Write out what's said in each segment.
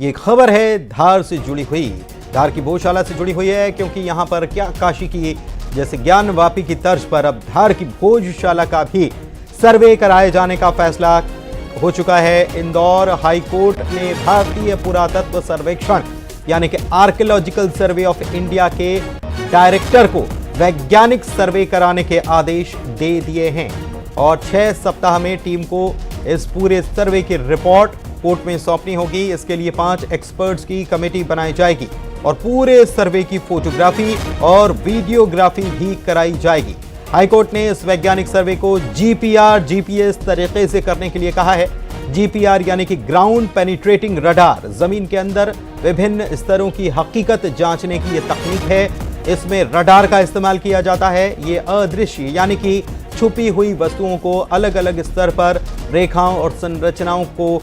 ये खबर है धार से जुड़ी हुई, धार की भोजशाला से जुड़ी हुई है, क्योंकि यहाँ पर क्या काशी की जैसे ज्ञानवापी की तर्ज पर अब धार की भोजशाला का भी सर्वे कराए जाने का फैसला हो चुका है। इंदौर हाई कोर्ट ने भारतीय पुरातत्व सर्वेक्षण यानी कि आर्कियोलॉजिकल सर्वे ऑफ इंडिया के डायरेक्टर को वैज्ञानिक सर्वे कराने के आदेश दे दिए हैं और 6 सप्ताह में टीम को इस पूरे सर्वे की रिपोर्ट कोर्ट में सौंपनी होगी। इसके लिए 5 एक्सपर्ट्स की कमेटी बनाई जाएगी और पूरे सर्वे की फोटोग्राफी और वीडियोग्राफी भी कराई जाएगी। हाईकोर्ट ने इस वैज्ञानिक सर्वे को जीपीआर जीपीएस तरीके से करने के लिए कहा है। जीपीआर यानी कि ग्राउंड पेनिट्रेटिंग रडार, जमीन के अंदर विभिन्न स्तरों की हकीकत जांचने की यह तकनीक है। इसमें रडार का इस्तेमाल किया जाता है। ये अदृश्य यानी कि छुपी हुई वस्तुओं को अलग अलग स्तर पर रेखाओं और संरचनाओं को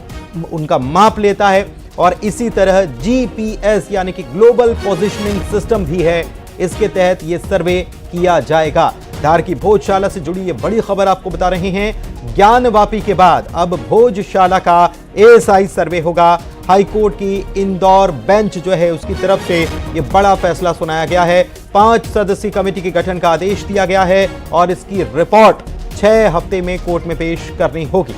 उनका माप लेता है और इसी तरह जीपीएस यानी कि ग्लोबल पोजिशनिंग सिस्टम भी है। इसके तहत यह सर्वे किया जाएगा। धार की भोजशाला से जुड़ी ये बड़ी खबर आपको बता रहे हैं। ज्ञानवापी के बाद अब भोजशाला का एएसआई सर्वे होगा। हाईकोर्ट की इंदौर बेंच जो है उसकी तरफ से ये बड़ा फैसला सुनाया गया है। 5 सदस्यीय कमेटी के गठन का आदेश दिया गया है और इसकी रिपोर्ट 6 हफ्ते में कोर्ट में पेश करनी होगी।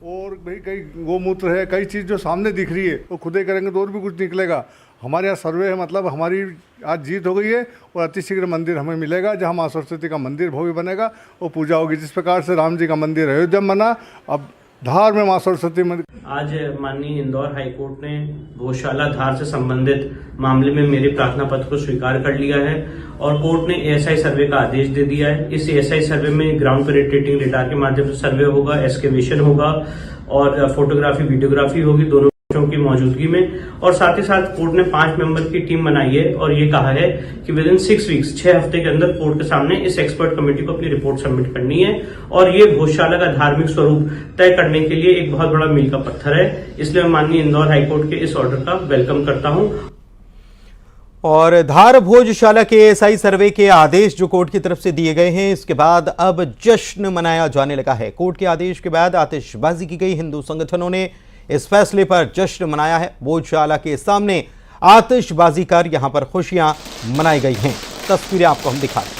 और भाई कई गोमूत्र है, कई चीज़ जो सामने दिख रही है वो खुदे करेंगे तो और भी कुछ निकलेगा। हमारे यहाँ सर्वे है, मतलब हमारी आज जीत हो गई है और अतिशीघ्र मंदिर हमें मिलेगा जहाँ माँ सरस्वती का मंदिर भव्य बनेगा और पूजा होगी। जिस प्रकार से राम जी का मंदिर अयोध्या में बना, अब धार में माँ सरस्वती मंदिर। आज माननीय इंदौर हाईकोर्ट ने भोजशाला धार से संबंधित मामले में मेरे प्रार्थना पत्र को स्वीकार कर लिया है और कोर्ट ने एएसआई सर्वे का आदेश दे दिया है। इस एएसआई सर्वे में ग्राउंड पेनिट्रेटिंग रडार के माध्यम से सर्वे होगा, एक्सकेवेशन होगा और फोटोग्राफी वीडियोग्राफी होगी दोनों की मौजूदगी में। और साथ ही साथ कोर्ट ने 5 मेंबर की टीम बनाई है और ये कहा है कि विद इन 6 वीक्स 6 हफ्ते के अंदर कोर्ट के सामने इस एक्सपर्ट कमेटी को अपनी रिपोर्ट सबमिट करनी है और ये भोजशाला का धार्मिक स्वरूप तय करने के लिए एक बहुत बड़ा मील का पत्थर है। इसलिए मैं माननीय इंदौर हाईकोर्ट के इस ऑर्डर का वेलकम करता हूं। और धार भोजशाला के एएसआई सर्वे के आदेश जो कोर्ट की तरफ से दिए गए हैं, इसके बाद अब जश्न मनाया जाने लगा है। कोर्ट के आदेश के बाद आतिशबाजी की गई। हिंदू संगठनों ने इस फैसले पर जश्न मनाया है। भोजशाला के सामने आतिशबाजी कर यहां पर खुशियां मनाई गई हैं। तस्वीरें आपको हम दिखा रहे हैं।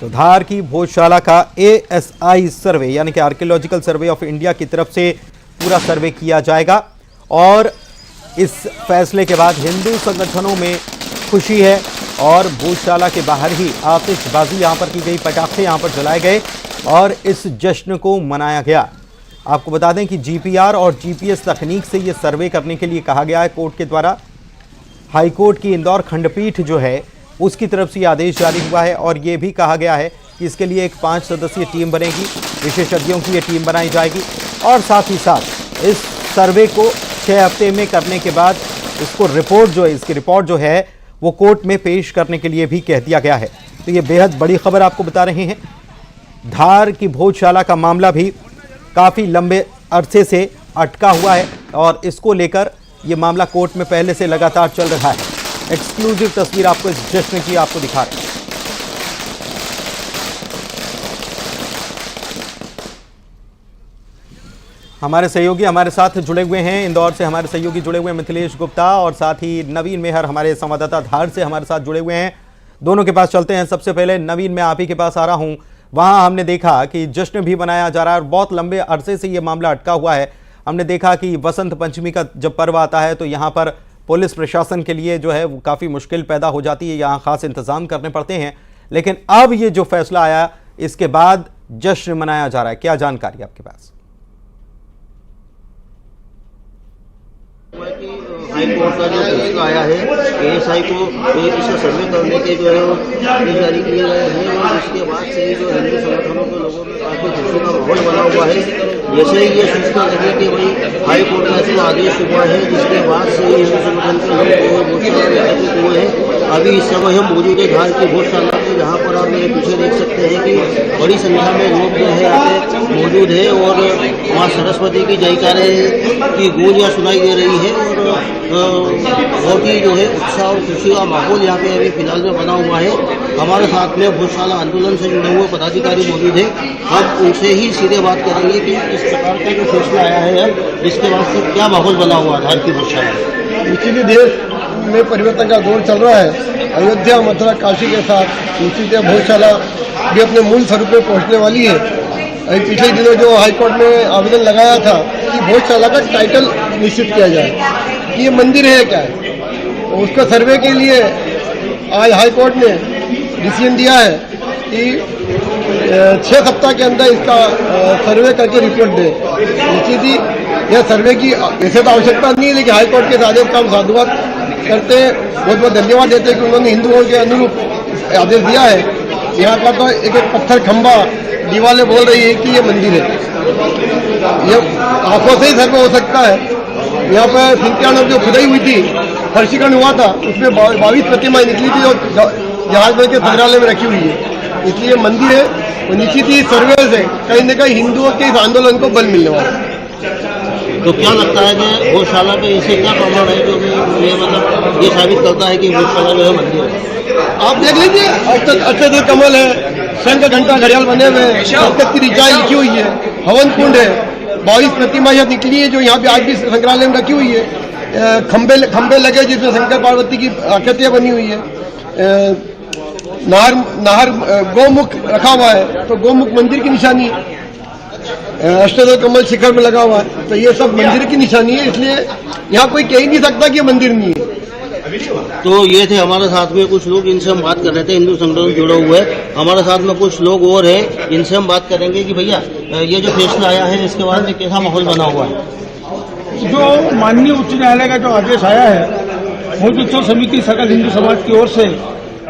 तो धार की भोजशाला का एएसआई सर्वे यानी कि आर्कियोलॉजिकल सर्वे ऑफ इंडिया की तरफ से पूरा सर्वे किया जाएगा और इस फैसले के बाद हिंदू संगठनों में खुशी है और भोजशाला के बाहर ही आतिशबाजी यहां पर की गई, पटाखे यहां पर जलाए गए और इस जश्न को मनाया गया। आपको बता दें कि जीपीआर और जीपीएस तकनीक से यह सर्वे करने के लिए कहा गया है कोर्ट के द्वारा। हाईकोर्ट की इंदौर खंडपीठ जो है उसकी तरफ से आदेश जारी हुआ है और यह भी कहा गया है कि इसके लिए एक 5 सदस्यीय टीम बनेगी, विशेषज्ञों की यह टीम बनाई जाएगी और साथ ही साथ इस सर्वे को 6 हफ्ते में करने के बाद इसको रिपोर्ट जो है, इसकी रिपोर्ट जो है वो कोर्ट में पेश करने के लिए भी कह दिया गया है। तो ये बेहद बड़ी खबर आपको बता रहे हैं। धार की भोजशाला का मामला भी काफ़ी लंबे अरसे से अटका हुआ है और इसको लेकर ये मामला कोर्ट में पहले से लगातार चल रहा है। एक्सक्लूसिव तस्वीर आपको इस जश्न की आपको दिखा रहे हैं। हमारे सहयोगी हमारे साथ जुड़े हुए हैं, इंदौर से हमारे सहयोगी जुड़े हुए हैं मिथिलेश गुप्ता और साथ ही नवीन मेहर हमारे संवाददाता धार से हमारे साथ जुड़े हुए हैं। दोनों के पास चलते हैं। सबसे पहले नवीन, मैं आप ही के पास आ रहा हूं। वहां हमने देखा कि जश्न भी मनाया जा रहा है और बहुत लंबे अरसे से ये मामला अटका हुआ है। हमने देखा कि वसंत पंचमी का जब पर्व आता है तो यहाँ पर पुलिस प्रशासन के लिए जो है वो काफ़ी मुश्किल पैदा हो जाती है, यहाँ खास इंतजाम करने पड़ते हैं। लेकिन अब ये जो फैसला आया इसके बाद जश्न मनाया जा रहा है, क्या जानकारी आपके पास? हाईकोर्ट का जो फैसला आया है, एएसआई को इसका सर्वे करने के जो है वो आदेश जारी किए गए हैं और इसके बाद से जो हिंदू संगठनों के लोगों में काफी खुशी का माहौल बना हुआ है। जैसे ही ये सूचना लगी कि भाई हाईकोर्ट का जो आदेश हुआ है, जिसके बाद से हिंदू संगठन के लोग भोजशाला में एकत्रित हुए हैं। अभी इस समय हम मौजूद है धार की भोजशाला के यहाँ पर आप मेरे पीछे देख सकते हैं कि बड़ी संख्या में लोग जो है यहाँ पे मौजूद है और माँ सरस्वती की जयकारे की गूंज यहाँ सुनाई दे रही है और बहुत ही जो है उत्साह और खुशी का माहौल यहाँ पे अभी फिलहाल में बना हुआ है। हमारे साथ में भोजशाला आंदोलन से जुड़े हुए पदाधिकारी मौजूद है। हम उनसे ही सीधे बात करेंगे कि इस प्रकार का जो फैसला आया है अब इसके बाद से क्या माहौल बना हुआ धार की भोजशाला में। निश्चित देश में परिवर्तन का दौर चल रहा है। अयोध्या, मथुरा, काशी के साथ निश्चित भोजशाला भी अपने मूल स्वरूप में पहुंचने वाली है। अभी पिछले दिनों जो हाईकोर्ट में आवेदन लगाया था कि भोजशाला का टाइटल निश्चित किया जाए कि ये मंदिर है क्या है, और उसका सर्वे के लिए आज हाईकोर्ट ने डिसीजन दिया है कि 6 सप्ताह के अंदर इसका सर्वे करके रिपोर्ट दे। निश्चित ही यह सर्वे की वैसे तो आवश्यकता नहीं है, लेकिन हाईकोर्ट के आदेश का हम साधुवाद करते हैं, बहुत बहुत धन्यवाद देते हैं कि उन्होंने हिंदुओं के अनुरूप आदेश दिया है। यहाँ का तो एक एक पत्थर खंभा दीवारें बोल रही है कि ये मंदिर है। यह आंखों से ही सर्वे हो सकता है। यहाँ पर 97 जो खुदाई हुई थी, फर्शीकरण हुआ था, उसमें 22 प्रतिमाएं निकली थी जो जहाज में के संग्रहालय में रखी हुई है। इसलिए मंदिर है और निश्चित ही सर्वे से कहीं न कहीं हिंदुओं के इस आंदोलन को बल मिलने वाला है। तो क्या लगता है कि भोजशाला पे इसे क्या प्रमाण है जो ये मतलब ये साबित करता है कि भोजशाला जो है मंदिर है? आप देख लीजिए, अक्षय कमल है, शंख घंटा घड़ियाल बने हुए हैं, सप्तक की ऋचाएं लिखी हुई है, हवन कुंड है, 22 प्रतिमा यहाँ निकली है जो यहाँ पे आज भी संग्रहालय में रखी हुई है। खंबे लगे जिसमें शंकर पार्वती की आकृतियां बनी हुई है। नाहर गौमुख रखा हुआ है तो गौमुख मंदिर की निशानी है। अष्टदल कमल शिखर में लगा हुआ है तो ये सब मंदिर की निशानी है। इसलिए यहाँ कोई कह ही नहीं सकता कि ये मंदिर नहीं है। तो ये थे हमारे साथ में कुछ लोग, इनसे हम बात कर रहे थे, हिंदू संगठन जुड़े हुए हैं। हमारे साथ में कुछ लोग और हैं, इनसे हम बात करेंगे कि भैया ये जो फैसला आया है इसके बाद में कैसा माहौल बना हुआ है। जो माननीय उच्च न्यायालय का जो आदेश आया है, भोज उत्सव समिति सकल हिंदू समाज की ओर से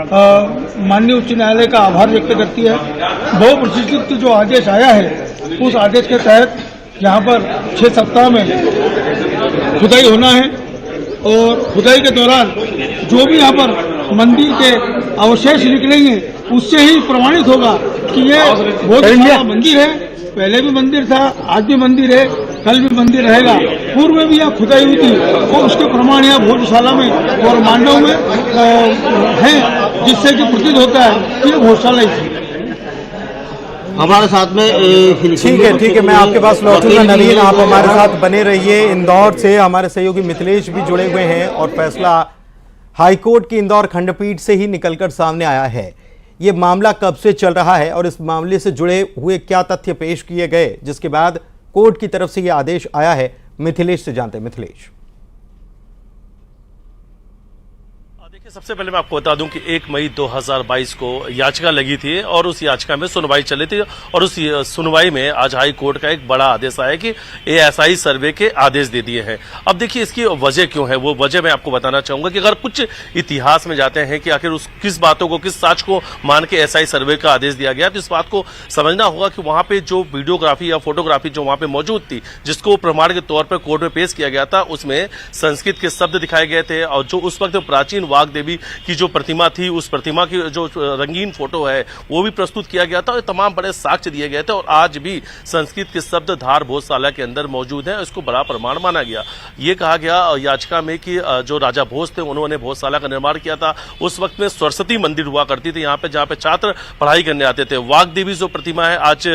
माननीय उच्च न्यायालय का आभार व्यक्त करती है। बहुप्रतीक्षित जो आदेश आया है उस आदेश के तहत यहाँ पर 6 सप्ताह में खुदाई होना है और खुदाई के दौरान जो भी यहाँ पर मंदिर के अवशेष निकलेंगे उससे ही प्रमाणित होगा कि ये भोजशाला मंदिर है। पहले भी मंदिर था, आज भी मंदिर है, कल भी मंदिर रहेगा। पूर्व में भी यहाँ खुदाई हुई थी और उसके प्रमाण यहाँ भोजशाला में और मांडव में हैं, जिससे कि प्रतीत होता है कि ये भोजशाला ही थी। हमारे साथ में ठीक है, मैं आपके पास लौटूंगा। नवीन, आप हमारे साथ बने रहिए। इंदौर से हमारे सहयोगी मिथिलेश भी जुड़े हुए हैं और फैसला हाईकोर्ट की इंदौर खंडपीठ से ही निकलकर सामने आया है। ये मामला कब से चल रहा है और इस मामले से जुड़े हुए क्या तथ्य पेश किए गए जिसके बाद कोर्ट की तरफ से यह आदेश आया है, मिथिलेश से जानते हैं। मिथिलेश, सबसे पहले मैं आपको बता दूं कि 1 मई 2022 को याचिका लगी थी और उस याचिका में सुनवाई चली थी और उस सुनवाई में आज हाई कोर्ट का एक बड़ा आदेश आया कि एएसआई सर्वे के आदेश दे दिए हैं। अब देखिए इसकी वजह क्यों है, वो वजह मैं आपको बताना चाहूंगा कि अगर कुछ इतिहास में जाते हैं कि आखिर उस किस बातों को, किस साक्ष्य को मान के एएसआई सर्वे का आदेश दिया गया, तो इस बात को समझना होगा कि वहां पे जो वीडियोग्राफी या फोटोग्राफी जो वहां पे मौजूद थी, जिसको प्रमाण के तौर पर कोर्ट में पेश किया गया था, उसमें संस्कृत के शब्द दिखाए गए थे और जो उस वक्त प्राचीन वाग देवी की जो प्रतिमा थी, उस प्रतिमा की जो रंगीन फोटो है वो भी प्रस्तुत किया गया था और तमाम बड़े साक्ष्य दिए गए थे और आज भी संस्कृत के शब्द धार भोजशाला के अंदर मौजूद है। इसको बड़ा प्रमाण माना गया। ये कहा गया याचिका में कि जो राजा भोज थे उन्होंने भोजशाला का निर्माण किया था। उस वक्त में सरस्वती मंदिर हुआ करती थी यहाँ पे, जहाँ पे छात्र पढ़ाई करने आते थे। वाग देवी जो प्रतिमा है आज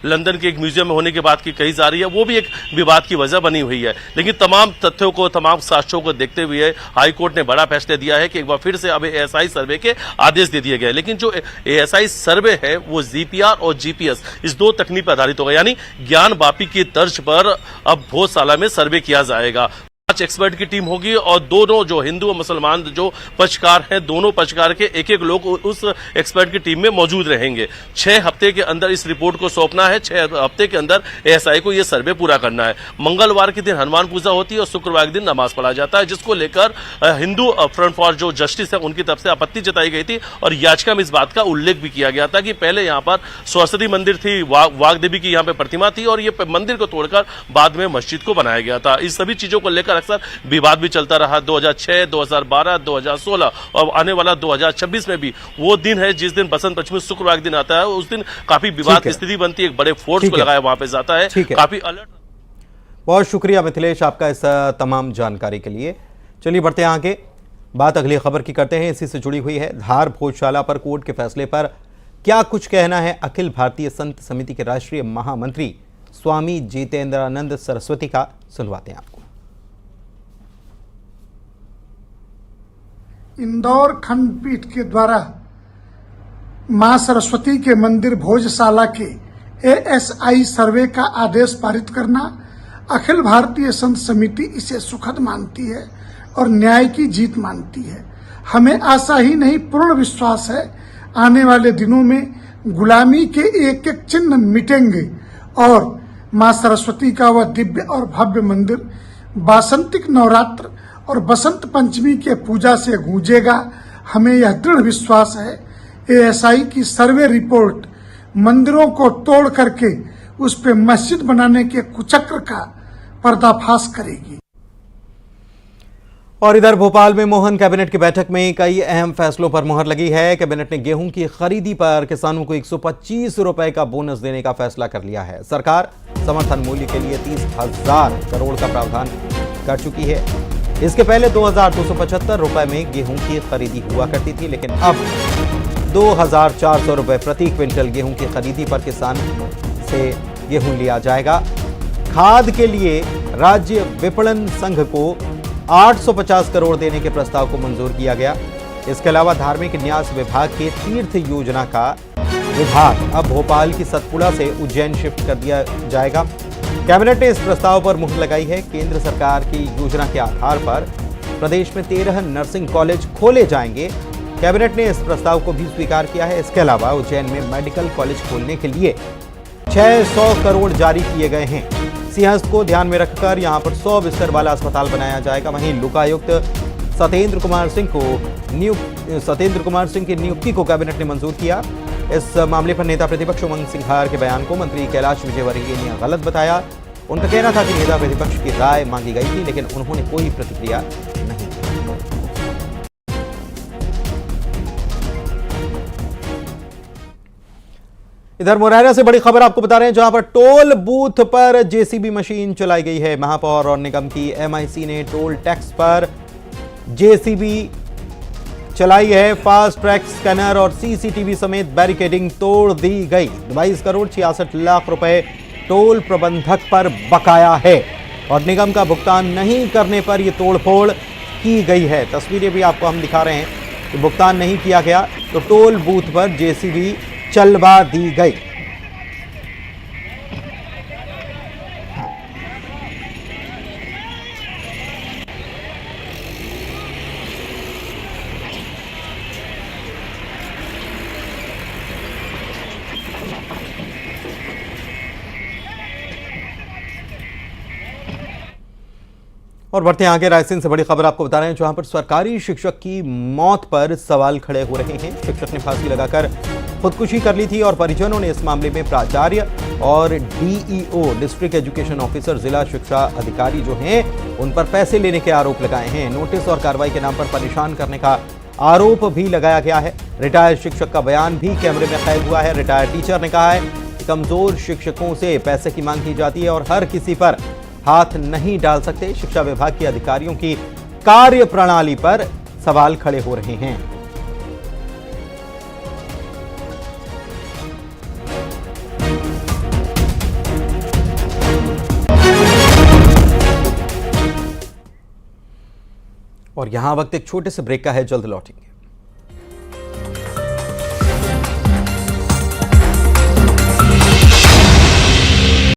लंदन के एक म्यूजियम में होने की बात की कही जा रही है, वो भी एक विवाद की वजह बनी हुई है। लेकिन तमाम तथ्यों को, तमाम साक्ष्यों को देखते हुए हाईकोर्ट ने बड़ा फैसला दिया है कि एक बार फिर से अब एएसआई सर्वे के आदेश दे दिए गए। लेकिन जो एएसआई सर्वे है वो जीपीआर और जीपीएस इस 2 तकनीक पर आधारित होगा, यानी ज्ञान वापी की तर्ज पर अब भोजशाला में सर्वे किया जाएगा। 5 एक्सपर्ट की टीम होगी और दोनों जो हिंदू और मुसलमान जो पक्षकार हैं, दोनों पक्षकार के एक लोग उस एक्सपर्ट की टीम में मौजूद रहेंगे। 6 हफ्ते के अंदर इस रिपोर्ट को सौंपना है। 6 हफ्ते के अंदर एएसआई को यह सर्वे पूरा करना है। मंगलवार के दिन हनुमान पूजा होती है और शुक्रवार के दिन नमाज पढ़ा जाता है, जिसको लेकर हिंदू फ्रंट फॉर जो जस्टिस है उनकी तरफ से आपत्ति जताई गई थी और याचिका में इस बात का उल्लेख भी किया गया था कि पहले यहाँ पर सरस्वती मंदिर थी, वाग देवी की यहाँ पे प्रतिमा थी और ये मंदिर को तोड़कर बाद में मस्जिद को बनाया गया था। इस सभी चीजों को लेकर अक्सर विवाद भी चलता रहा। 2006, 2012, 2016 और आने वाला 2026 में भी वो दिन है जिस दिन बसंत पंचमी शुक्रवार के दिन आता है। उस दिन काफी विवाद की स्थिति बनती है, एक बड़े फोर्स को लगाया वहां पे जाता है, काफी अलर्ट। बहुत शुक्रिया मिथिलेश आपका इस तमाम जानकारी के लिए। चलिए बढ़ते हैं आगे, बात अगली खबर की करते हैं, इसी से जुड़ी हुई है। धार भोजशाला पर कोर्ट के फैसले पर क्या कुछ कहना है अखिल भारतीय संत समिति के राष्ट्रीय महामंत्री स्वामी जितेंद्रानंद सरस्वती का, सुनवाते हैं आपको। इंदौर खंडपीठ के द्वारा मां सरस्वती के मंदिर भोजशाला के ASI सर्वे का आदेश पारित करना, अखिल भारतीय संत समिति इसे सुखद मानती है और न्याय की जीत मानती है। हमें आशा ही नहीं पूर्ण विश्वास है आने वाले दिनों में गुलामी के एक एक चिन्ह मिटेंगे और मां सरस्वती का वह दिव्य और भव्य मंदिर वासंतिक नवरात्र और बसंत पंचमी के पूजा से गूंजेगा। हमें यह दृढ़ विश्वास है ASI की सर्वे रिपोर्ट मंदिरों को तोड़ करके उस पे मस्जिद बनाने के कुचक्र का पर्दाफाश करेगी। और इधर भोपाल में मोहन कैबिनेट की बैठक में कई अहम फैसलों पर मुहर लगी है। कैबिनेट ने गेहूं की खरीदी पर किसानों को 125 रुपए का बोनस देने का फैसला कर लिया है। सरकार समर्थन मूल्य के लिए 30,000 करोड़ का प्रावधान कर चुकी है। इसके पहले 2,275 रुपए में गेहूं की खरीदी हुआ करती थी, लेकिन अब 2,400 रुपए प्रति क्विंटल गेहूं की खरीदी पर किसान से गेहूं लिया जाएगा। खाद के लिए राज्य विपणन संघ को 850 करोड़ देने के प्रस्ताव को मंजूर किया गया। इसके अलावा धार्मिक न्यास विभाग के तीर्थ योजना का विभाग अब भोपाल की सतपुड़ा से उज्जैन शिफ्ट कर दिया जाएगा। कैबिनेट ने इस प्रस्ताव पर मुहर लगाई है। केंद्र सरकार की योजना के आधार पर प्रदेश में 13 नर्सिंग कॉलेज खोले जाएंगे। कैबिनेट ने इस प्रस्ताव को भी स्वीकार किया है। इसके अलावा उज्जैन में मेडिकल कॉलेज खोलने के लिए 600 करोड़ जारी किए गए हैं। सिंहस्थ को ध्यान में रखकर यहां पर 100 बिस्तर वाला अस्पताल बनाया जाएगा। वहीं लोकायुक्त सत्येंद्र कुमार सिंह की नियुक्ति को कैबिनेट ने मंजूर किया। इस मामले पर नेता प्रतिपक्ष उमंग सिंघार के बयान को मंत्री कैलाश विजयवर्गीय ने गलत बताया। उनका कहना था कि नेता प्रतिपक्ष की राय मांगी गई थी, लेकिन उन्होंने कोई प्रतिक्रिया नहीं दी। इधर मुरैना से बड़ी खबर आपको बता रहे हैं, जहां पर टोल बूथ पर जेसीबी मशीन चलाई गई है। महापौर और निगम की MIC ने टोल टैक्स पर जेसीबी चलाई है। फास्ट ट्रैक स्कैनर और CCTV समेत बैरिकेडिंग तोड़ दी गई। 22 करोड़ 66 लाख रुपए टोल प्रबंधक पर बकाया है और निगम का भुगतान नहीं करने पर यह तोड़फोड़ की गई है। तस्वीरें भी आपको हम दिखा रहे हैं कि भुगतान नहीं किया गया तो टोल बूथ पर जेसीबी चलवा दी गई। और बढ़ते हैं आगे, रायसेन से बड़ी खबर आपको बता रहे हैं, जहां पर सरकारी शिक्षक की मौत पर सवाल खड़े हो रहे हैं। शिक्षक ने फांसी लगाकर खुदकुशी कर ली थी और परिजनों ने इस मामले में प्राचार्य और DEO डिस्ट्रिक्ट एजुकेशन ऑफिसर जिला शिक्षा अधिकारी जो हैं उन पर पैसे लेने के आरोप लगाए हैं। नोटिस और कार्रवाई के नाम पर परेशान करने का आरोप भी लगाया गया है। रिटायर्ड शिक्षक का बयान भी कैमरे में कैद हुआ है। रिटायर्ड टीचर ने कहा है कि कमजोर शिक्षकों से पैसे की मांग की जाती है और हर किसी पर हाथ नहीं डाल सकते। शिक्षा विभाग के अधिकारियों की कार्य प्रणाली पर सवाल खड़े हो रहे हैं। और यहां वक्त एक छोटे से ब्रेक का है, जल्द लौटेंगे।